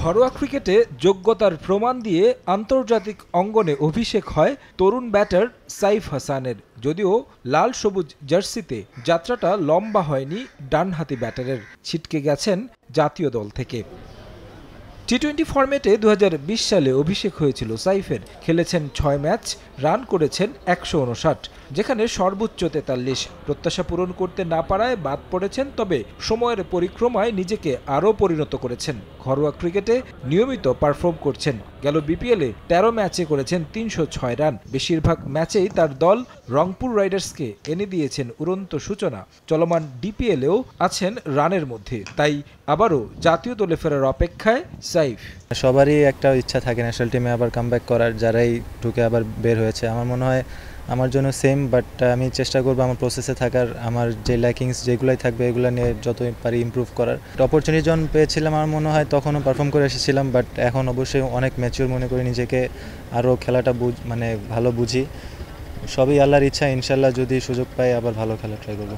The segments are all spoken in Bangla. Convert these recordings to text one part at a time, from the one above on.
ঘরোয়া ক্রিকেটে যোগ্যতার প্রমাণ দিয়ে আন্তর্জাতিক অঙ্গনে অভিষেক হয় তরুণ ব্যাটার সাইফ হাসানের। যদিও লাল সবুজ জার্সিতে যাত্রাটা লম্বা হয়নি ডানহাতি ব্যাটারের, ছিটকে গেছেন জাতীয় দল থেকে। টি-20 ফরম্যাটে 2020 সালে অভিষেক হয়েছিল সাইফের। খেলেছেন 6 ম্যাচ, রান করেছেন 159, যেখানে সর্বোচ্চ 43। প্রত্যাশা পূরণ করতে না পারায় বাদ পড়েছেন, তবে সময়ের পরিক্রমায় নিজেকে আরও পরিণত করেছেন। ঘরোয়া ক্রিকেটে নিয়মিত পারফর্ম করছেন। গেল বিপিএলে 13 ম্যাচে করেছেন 306 রান। বেশিরভাগ ম্যাচেই তার দল রংপুর রাইডার্সকে এনে দিয়েছেন উড়ন্ত সূচনা। চলমান ডিপিএলেও আছেন রানের মধ্যে, তাই আবারও জাতীয় দলে ফেরার অপেক্ষায় সাইফ। সবারই একটা ইচ্ছা থাকে ন্যাশনাল টিমে আবার কামব্যাক করার, যারাই ঢুকে আবার বের হয়েছে। আমার মনে হয় আমার জন্য সেম, বাট আমি চেষ্টা করবো আমার প্রসেসে থাকার, আমার যে ল্যাকিংস যেগুলোই থাকবে এগুলো নিয়ে যতই পারি ইমপ্রুভ করার। অপরচুনিটি যখন পেয়েছিলাম আমার মনে হয় তখনও পারফর্ম করে এসেছিলাম, বাট এখন অবশ্যই অনেক ম্যাচিউর মনে করি নিজেকে, আরও খেলাটা ভালো বুঝি। সবই আল্লাহর ইচ্ছা, ইনশাল্লাহ যদি সুযোগ পাই আবার ভালো খেলা ট্রাই করবো।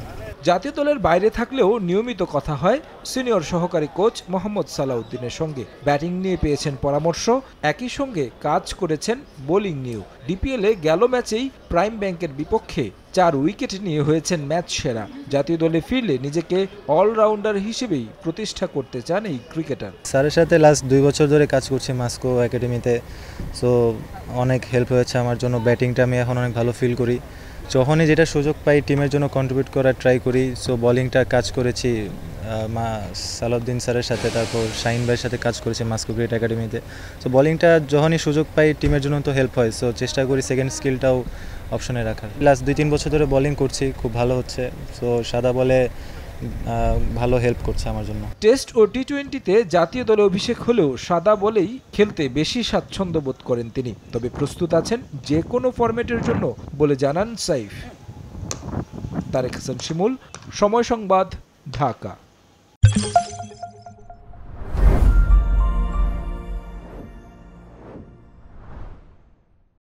জাতীয় দলের বাইরে থাকলেও নিয়মিত কথা হয় সিনিয়র সহকারী কোচ মোহাম্মদ সালাউদ্দিনের সঙ্গে। ব্যাটিং নিয়ে পেয়েছেন পরামর্শ, একই সঙ্গে কাজ করেছেন বোলিং নিয়েও। ডিপিএলে গেল ম্যাচেই প্রাইম ব্যাংকের বিপক্ষে 4 উইকেট নিয়ে হয়েছেন ম্যাচ সেরা। জাতীয় দলে ফিরলে নিজেকে অলরাউন্ডার হিসেবেই প্রতিষ্ঠা করতে চান এই ক্রিকেটার। স্যারের সাথে লাস্ট 2 বছর ধরে কাজ করছি মাস্কো একাডেমিতে, সো অনেক হেল্প হয়েছে আমার জন্য। ব্যাটিংটা আমি এখন অনেক ভালো ফিল করি। যখনই যেটা সুযোগ পাই টিমের জন্য কন্ট্রিবিউট করার ট্রাই করি। সো বোলিংটা কাজ করেছি সালাউদ্দিন স্যারের সাথে, তারপর শাহিন ভাইয়ের সাথে কাজ করেছি মাস্কো ক্রিকেট একাডেমিতে। সো বোলিংটা যখনই সুযোগ পাই টিমের জন্য তো হেল্প হয়, সো চেষ্টা করি সেকেন্ড স্কিলটাও অপশনে রাখার। লাস্ট 2-3 বছর ধরে বোলিং করছি, খুব ভালো হচ্ছে। সো সাদা বলে ভালো হেল্প করছে আমার জন্য। টেস্ট ও টি-20তে জাতীয় দলে অভিষেক হলেও সাদা বলেই খেলতে বেশি স্বাচ্ছন্দ্য বোধ করেন তিনি। তবে প্রস্তুত আছেন যে কোনো ফরম্যাটের জন্য বলে জানান সাইফ। তারেক হাসান শিমুল, সময় সংবাদ, ঢাকা।